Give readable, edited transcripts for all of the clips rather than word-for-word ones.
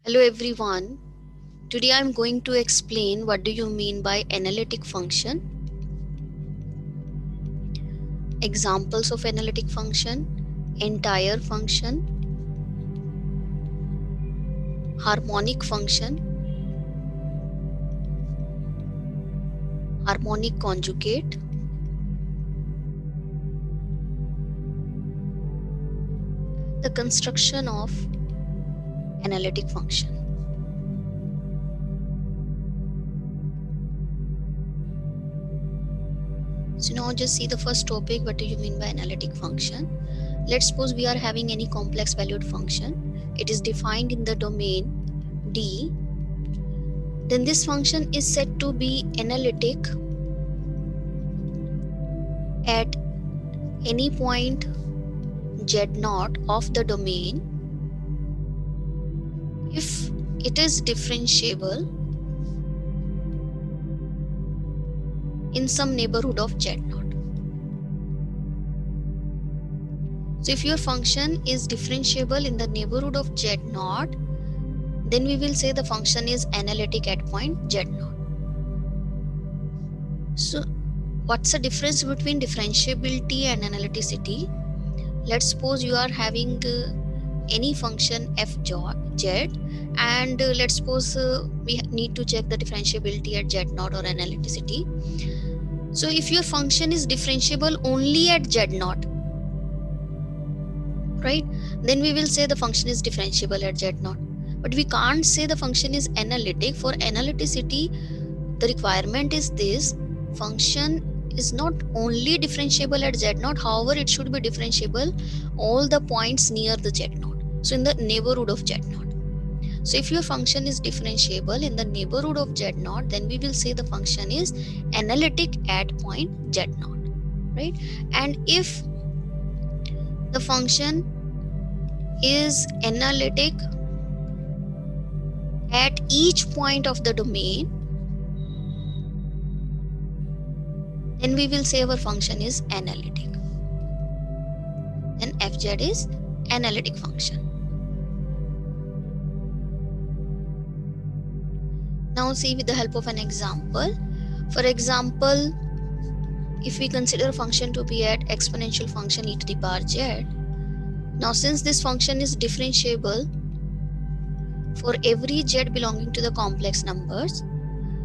Hello everyone. Today I'm going to explain what do you mean by analytic function, examples of analytic function, entire function, harmonic function, harmonic conjugate, the construction of analytic function. So now just see the first topic, what do you mean by analytic function? Let's suppose we are having any complex valued function. It is defined in the domain D. Then this function is said to be analytic at any point z0 of the domain if it is differentiable in some neighborhood of z0. So if your function is differentiable in the neighborhood of z0, then we will say the function is analytic at point z0. So what's the difference between differentiability and analyticity? Let's suppose you are having any function f z, and let's suppose we need to check the differentiability at z0 or analyticity. So if your function is differentiable only at z0, right, then we will say the function is differentiable at z0. But we can't say the function is analytic. For analyticity, the requirement is this: function is not only differentiable at z0, however it should be differentiable all the points near the z0, so in the neighborhood of z0. So if your function is differentiable in the neighborhood of z0, then we will say the function is analytic at point z0, right? And if the function is analytic at each point of the domain, then we will say our function is analytic. Then fz is analytic function. Now see with the help of an example. For example, if we consider a function to be at exponential function e to the power z, now since this function is differentiable for every z belonging to the complex numbers,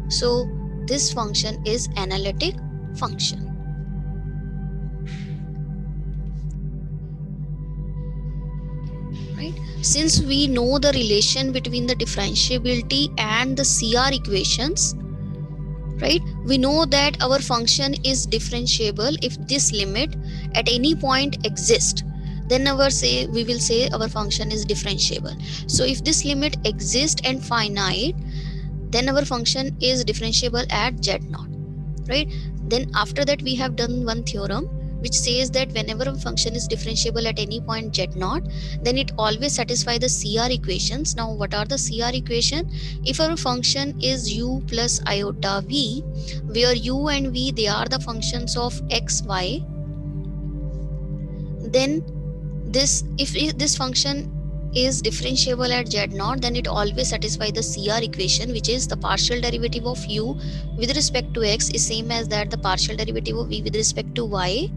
so this function is analytic function. Right? Since we know the relation between the differentiability and the CR equations, right, we know that our function is differentiable if this limit at any point exists. Then we will say our function is differentiable. So if this limit exists and finite, then our function is differentiable at z0, right? Then after that we have done one theorem which says that whenever a function is differentiable at any point z0, then it always satisfies the CR equations. Now what are the CR equation? If our function is u plus iota v, where u and v, they are the functions of x, y, then if this function is differentiable at z0, then it always satisfies the CR equation, which is the partial derivative of u with respect to x is same as that the partial derivative of v with respect to y.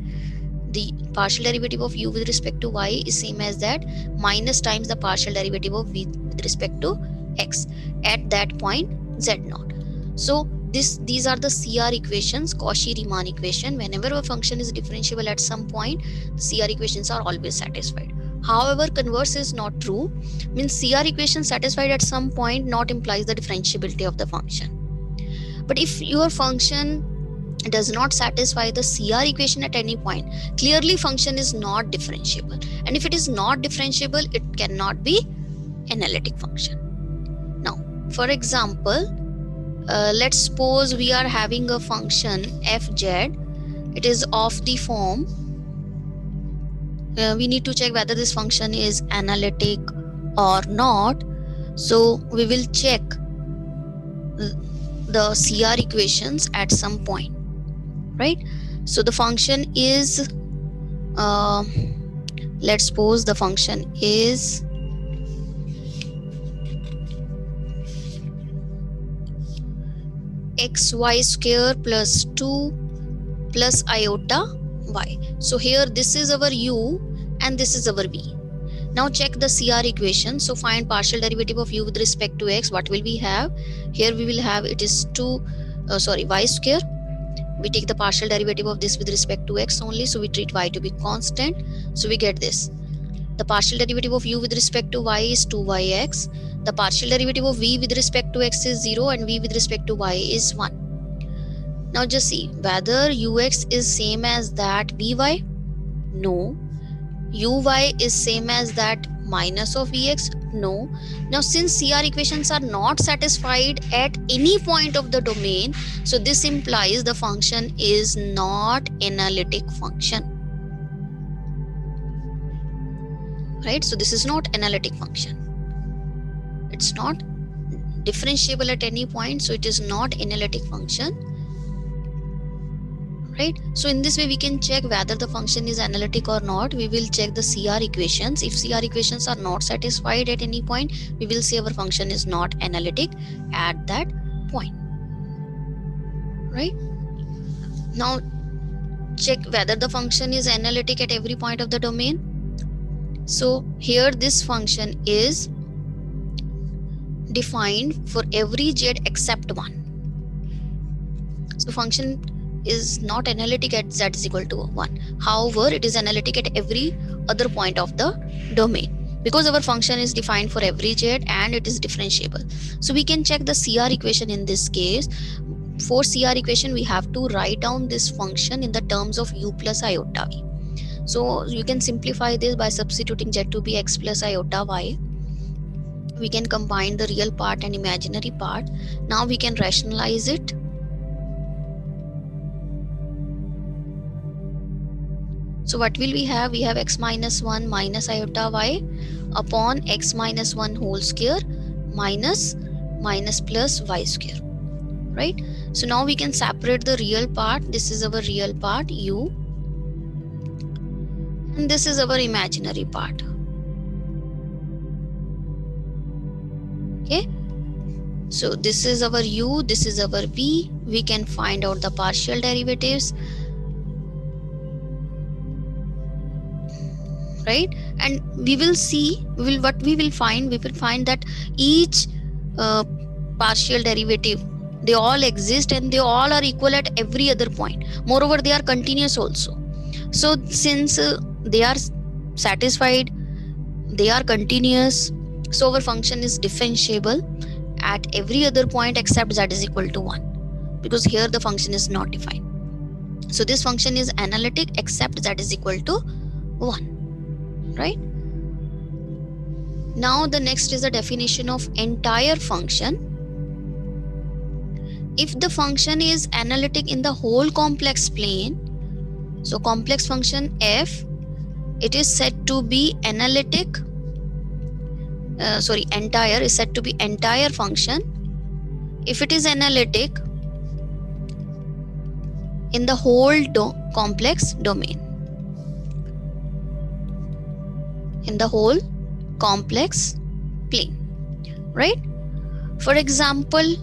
The partial derivative of u with respect to y is same as that minus times the partial derivative of v with respect to x at that point z0. So these are the CR equations, Cauchy-Riemann equation. Whenever a function is differentiable at some point, the CR equations are always satisfied. However, converse is not true. Means CR equation satisfied at some point not implies the differentiability of the function. But if your function does not satisfy the CR equation at any point, clearly function is not differentiable. And if it is not differentiable, it cannot be analytic function. Now, for example, let's suppose we are having a function fz. It is of the form, we need to check whether this function is analytic or not. So we will check the CR equations at some point, right? So the function is let's suppose the function is xy square plus 2 plus iota y. So here this is our u and this is our v. Now check the CR equation. So find partial derivative of u with respect to x. What will we have? Here we will have it is y square. We take the partial derivative of this with respect to x only. So we treat y to be constant. So we get this. The partial derivative of u with respect to y is 2yx. The partial derivative of v with respect to x is 0 and v with respect to y is 1. Now just see whether ux is same as that vy. No. Uy is same as that minus of vx. No. Now since CR equations are not satisfied at any point of the domain, so this implies the function is not analytic function. Right? So this is not analytic function. It's not differentiable at any point, so it is not analytic function. Right? So in this way we can check whether the function is analytic or not. We will check the CR equations. If CR equations are not satisfied at any point, we will say our function is not analytic at that point. Right? Now check whether the function is analytic at every point of the domain. So here this function is defined for every z except 1. So function is not analytic at z is equal to 1. However, it is analytic at every other point of the domain because our function is defined for every z and it is differentiable. So we can check the CR equation in this case. For CR equation, we have to write down this function in the terms of u plus iota v. So you can simplify this by substituting z to be x plus iota y. We can combine the real part and imaginary part. Now we can rationalize it. So what will we have? We have x minus 1 minus iota y upon x minus 1 whole square minus plus y square. Right? So now we can separate the real part. This is our real part u and this is our imaginary part. Okay. So this is our u, this is our v. We can find out the partial derivatives. Right? And we will see, we will find that each partial derivative, they all exist and they all are equal at every other point. Moreover, they are continuous also. So since they are satisfied, they are continuous, so our function is differentiable at every other point except z is equal to 1 because here the function is not defined. So this function is analytic except z is equal to 1. Right? Now the next is the definition of entire function. If the function is analytic in the whole complex plane, so complex function f, it is said to be analytic. Entire is said to be entire function if it is analytic in the whole complex domain. In the whole complex plane, right? For example,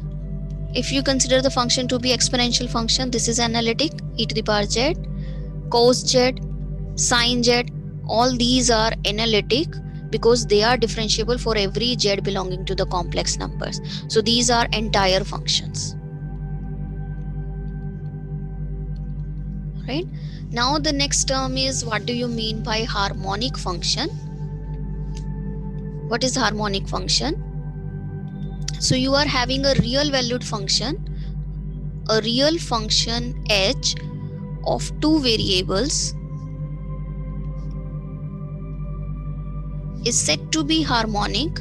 if you consider the function to be exponential function, this is analytic, e to the power z, cos z, sin z, all these are analytic because they are differentiable for every z belonging to the complex numbers. So these are entire functions. Right? Now the next term is, what do you mean by harmonic function? What is harmonic function? So you are having a real valued function, a real function h of two variables is said to be harmonic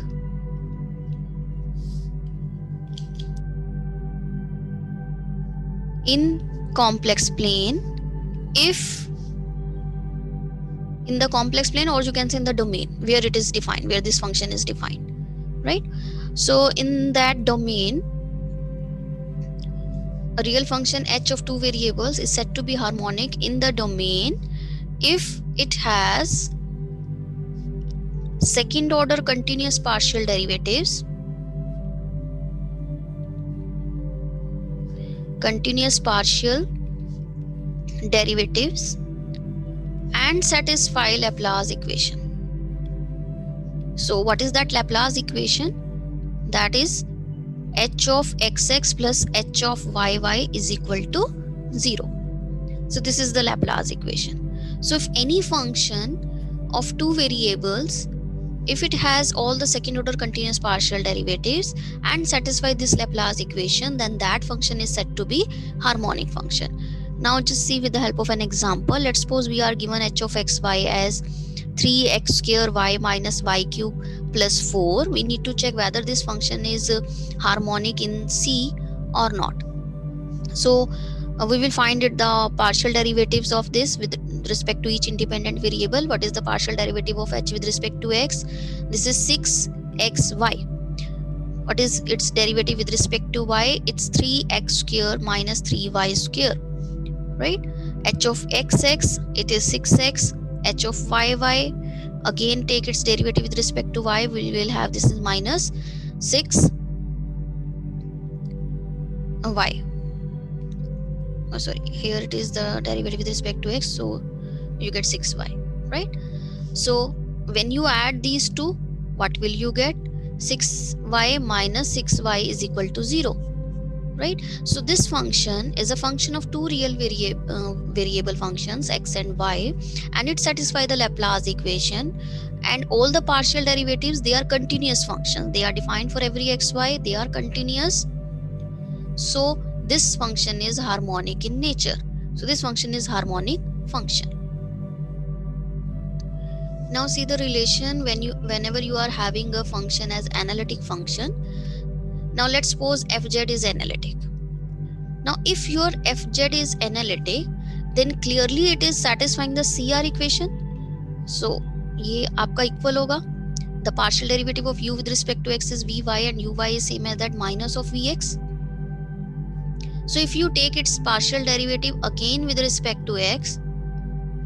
in complex plane if in the complex plane, or you can say in the domain where it is defined, where this function is defined, right? So in that domain, a real function h of two variables is said to be harmonic in the domain if it has second order continuous partial derivatives continuous partial derivatives and satisfy Laplace equation. So what is that Laplace equation? That is h of xx plus h of yy is equal to 0. So this is the Laplace equation. So if any function of two variables, if it has all the second order continuous partial derivatives and satisfy this Laplace equation, then that function is said to be harmonic function. Now just see with the help of an example. Let's suppose we are given h of xy as 3x square y minus y cube plus 4. We need to check whether this function is harmonic in C or not. So we will find it the partial derivatives of this with respect to each independent variable. What is the partial derivative of h with respect to x? This is 6xy. What is its derivative with respect to y? It's 3x square minus 3y square, right? H of xx, it is 6x. H of yy, again take its derivative with respect to y. We will have this is minus 6y. Oh, sorry, here it is the derivative with respect to x, so you get 6y, right? So when you add these two, what will you get? 6y minus 6y is equal to 0, right? So this function is a function of two real variable functions x and y, and it satisfies the Laplace equation, and all the partial derivatives, they are continuous functions. They are defined for every xy, they are continuous. So this function is harmonic in nature. So this function is harmonic function. Now see the relation whenever you are having a function as analytic function. Now let's suppose fz is analytic. Now if your fz is analytic, then clearly it is satisfying the CR equation. So ये आपका equal होगा. The partial derivative of u with respect to x is vy, and uy is same as that minus of vx. So if you take its partial derivative again with respect to x,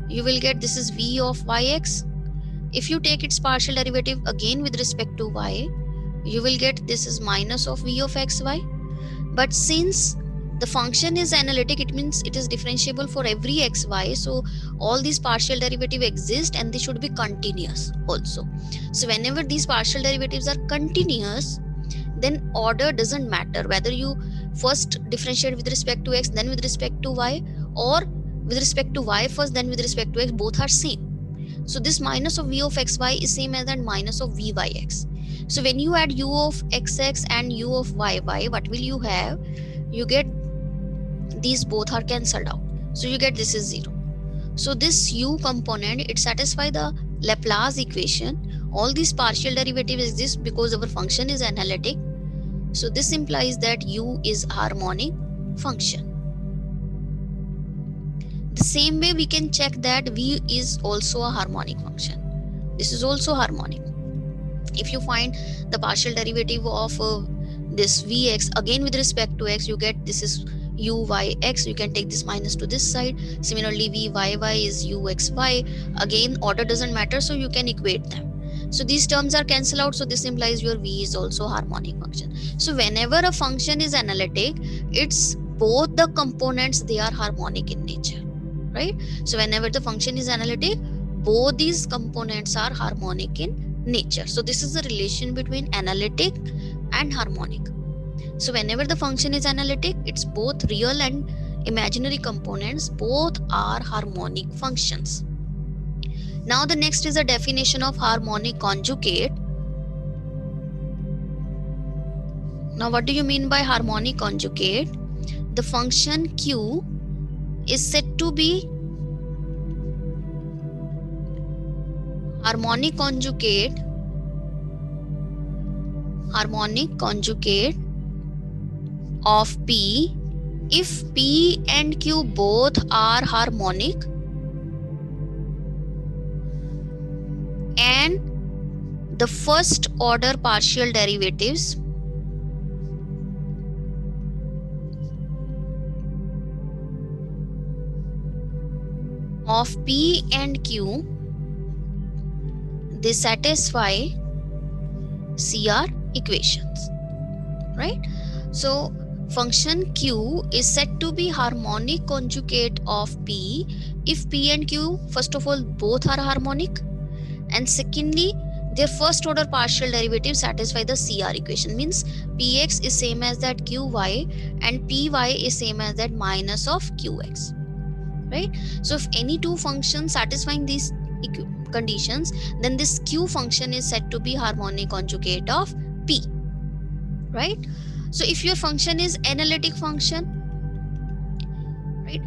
you will get this is v of yx. If you take its partial derivative again with respect to y, you will get this is minus of v of xy. But since the function is analytic, it means it is differentiable for every xy. So all these partial derivatives exist and they should be continuous also. So whenever these partial derivatives are continuous, then order doesn't matter, whether you first differentiate with respect to x, then with respect to y, or with respect to y first, then with respect to x, both are same. So this minus of v of xy is same as that minus of vyx. So when you add u of xx and u of yy, what will you have? You get these both are cancelled out. So you get this is 0. So this u component, it satisfies the Laplace equation. All these partial derivatives exist because our function is analytic. So this implies that u is harmonic function. The same way we can check that v is also a harmonic function. This is also harmonic. If you find the partial derivative of this vx again with respect to x, you get this is uyx. You can take this minus to this side. Similarly, vyy is uxy. Again, order doesn't matter, so you can equate them. So these terms are cancelled out. So this implies your v is also harmonic function. So whenever a function is analytic, it's both the components, they are harmonic in nature, right? So whenever the function is analytic, both these components are harmonic in nature. So this is the relation between analytic and harmonic. So whenever the function is analytic, it's both real and imaginary components, both are harmonic functions. Now the next is a definition of harmonic conjugate. Now what do you mean by harmonic conjugate? The function q is said to be harmonic conjugate of p if p and q both are harmonic and the first order partial derivatives of p and q, they satisfy CR equations, right? So function q is said to be harmonic conjugate of p if p and q, first of all, both are harmonic, and secondly, their first order partial derivative satisfy the CR equation. Means px is same as that qy and py is same as that minus of qx, right? So if any two functions satisfying these conditions, then this q function is said to be harmonic conjugate of p, right? So if your function is analytic function, right,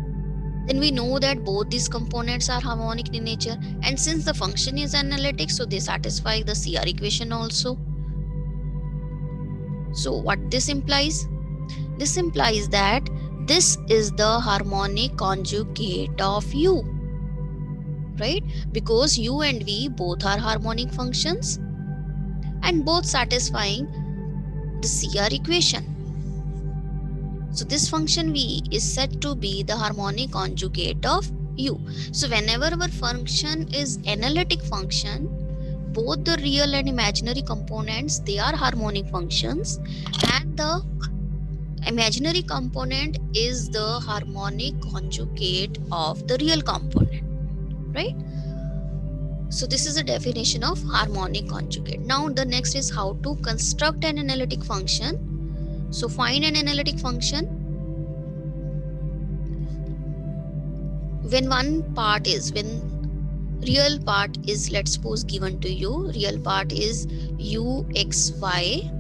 then we know that both these components are harmonic in nature, and since the function is analytic, so they satisfy the CR equation also. So what this implies? This implies that this is the harmonic conjugate of u, right? Because u and v both are harmonic functions and both satisfying the CR equation. So this function v is said to be the harmonic conjugate of u. So whenever our function is analytic function, both the real and imaginary components, they are harmonic functions, and the imaginary component is the harmonic conjugate of the real component, right? So this is a definition of harmonic conjugate. Now the next is how to construct an analytic function. So find an analytic function when real part is, let's suppose, given to you. Real part is uxy.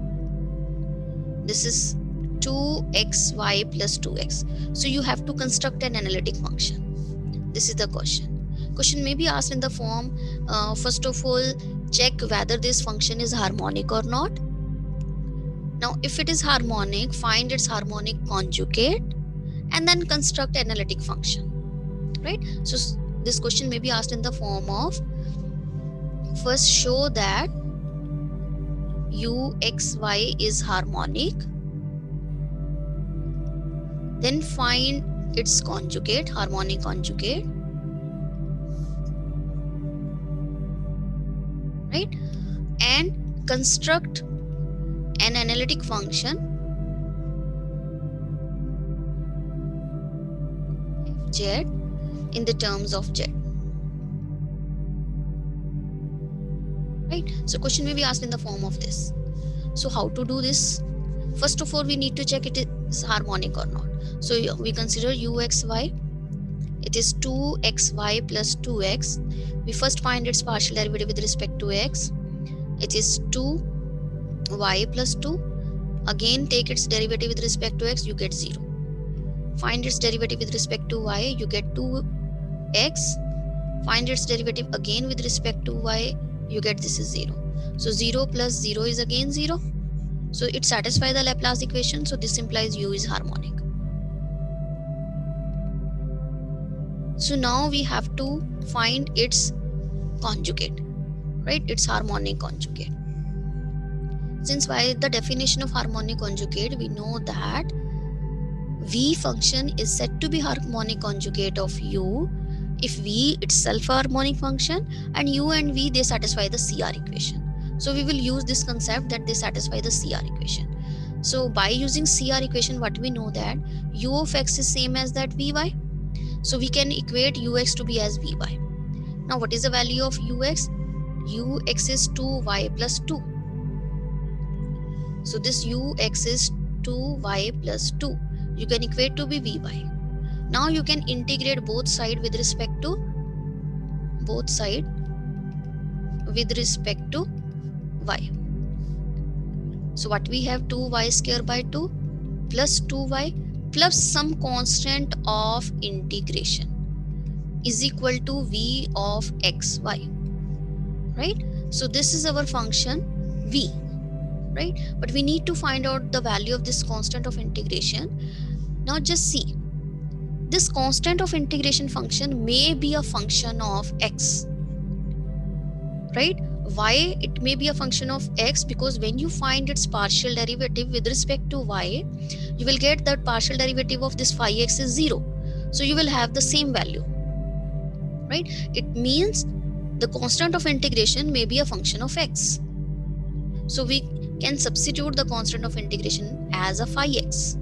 This is 2xy plus 2x. So you have to construct an analytic function. This is the question. Question may be asked in the form, first of all, check whether this function is harmonic or not. Now, if it is harmonic, find its harmonic conjugate and then construct analytic function, right? So this question may be asked in the form of, first show that uxy is harmonic, then find its conjugate, harmonic conjugate, right? And construct an analytic function z in the terms of z, right? So question may be asked in the form of this. So how to do this? First of all, we need to check it is harmonic or not. So we consider uxy, it is 2xy plus 2x. We first find its partial derivative with respect to x. It is 2y plus 2. Again take its derivative with respect to x, you get 0. Find its derivative with respect to y, you get 2x. Find its derivative again with respect to y, you get this is 0. So 0 plus 0 is again 0. So it satisfies the Laplace equation. So this implies u is harmonic. So now we have to find its conjugate, right? Its harmonic conjugate. Since by the definition of harmonic conjugate, we know that v function is said to be harmonic conjugate of u if v itself a harmonic function and u and v, they satisfy the CR equation. So we will use this concept that they satisfy the CR equation. So by using CR equation, what we know that u of x is same as that vy. So we can equate ux to be as vy. Now what is the value of ux? Ux is 2y plus 2. So this ux is 2y plus 2. You can equate to be vy. Now you can integrate both sides with respect to y. So what we have, 2y square by 2 plus 2y plus some constant of integration is equal to v of xy, right? So this is our function v, right? But we need to find out the value of this constant of integration. Now just see, this constant of integration function may be a function of x, right? Why it may be a function of x? Because when you find its partial derivative with respect to y, you will get that partial derivative of this phi x is 0. So you will have the same value, right? It means the constant of integration may be a function of x. So we can substitute the constant of integration as a phi x.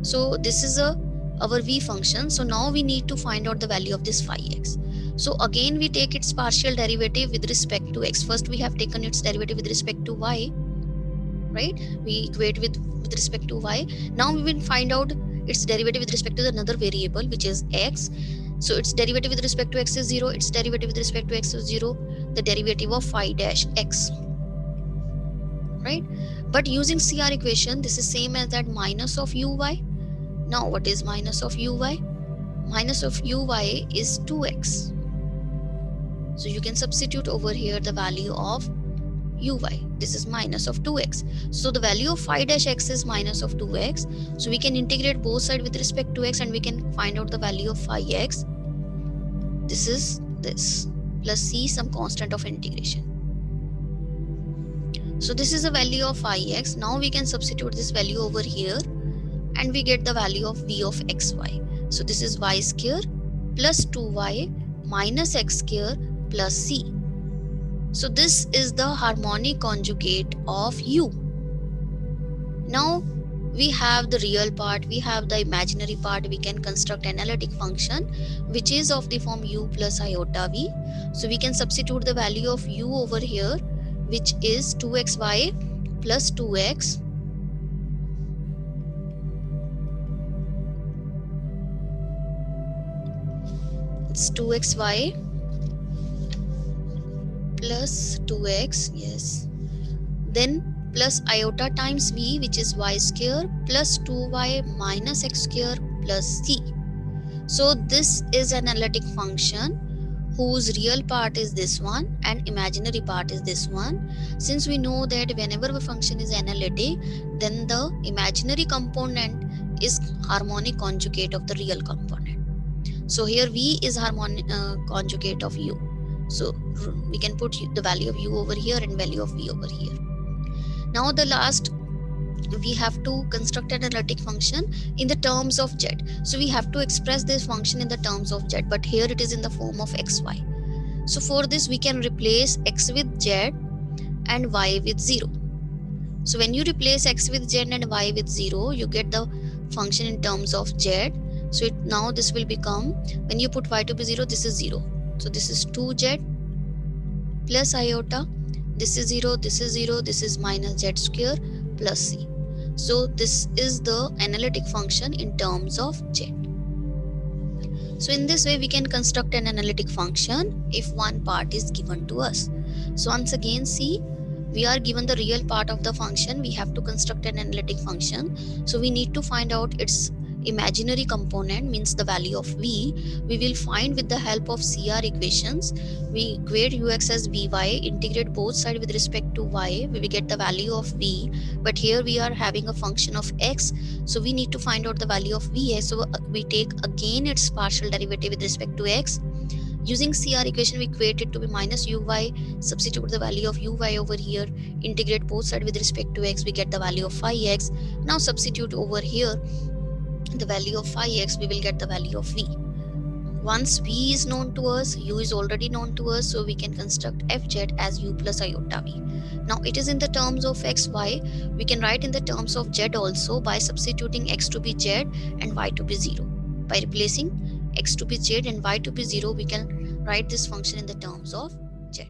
So this is our v function. So now we need to find out the value of this phi x. So again we take its partial derivative with respect to x. First we have taken its derivative with respect to y, right? We equate with respect to y. Now we will find out its derivative with respect to another variable, which is x. So its derivative with respect to x is 0, its derivative with respect to x is 0, the derivative of phi dash x, right? But using CR equation, this is same as that minus of uy. Now what is minus of uy? Minus of uy is 2x. So you can substitute over here the value of uy. This is minus of 2x. So the value of phi dash x is minus of 2x. So we can integrate both sides with respect to x and we can find out the value of phi x. This is this plus c, some constant of integration. So this is the value of phi x. Now we can substitute this value over here and we get the value of v of xy. So this is y square plus 2y minus x square plus c. So this is the harmonic conjugate of u. Now we have the real part, we have the imaginary part. We can construct analytic function which is of the form u plus iota v. So we can substitute the value of u over here, which is 2xy plus 2x it's 2xy plus 2x, yes, then plus iota times v, which is y square plus 2y minus x square plus c. So this is an analytic function whose real part is this one and imaginary part is this one. Since we know that whenever a function is analytic, then the imaginary component is harmonic conjugate of the real component. So here v is harmonic conjugate of u. So we can put the value of u over here and value of v over here. Now the last, we have to construct an analytic function in the terms of z. So we have to express this function in the terms of z, but here it is in the form of xy. So for this we can replace x with z and y with 0. So when you replace x with z and y with 0, you get the function in terms of z. So now this will become, when you put y to be 0, this is 0. So this is 2z plus iota, this is 0, this is 0, this is minus z square plus c. So this is the analytic function in terms of z. So in this way we can construct an analytic function if one part is given to us. So once again, see, we are given the real part of the function. We have to construct an analytic function. So we need to find out its imaginary component, means the value of v. We will find with the help of CR equations. We equate ux as vy, integrate both sides with respect to y, we will get the value of v. But here we are having a function of x, so we need to find out the value of v. So we take again its partial derivative with respect to x. Using CR equation, we equate it to be minus uy, substitute the value of uy over here, integrate both sides with respect to x, we get the value of phi x. Now substitute over here the value of phi x, we will get the value of v. Once v is known to us, u is already known to us, so we can construct fz as u plus iota v. Now it is in the terms of x, y. We can write in the terms of z also by substituting x to be z and y to be 0. By replacing x to be z and y to be 0, we can write this function in the terms of z.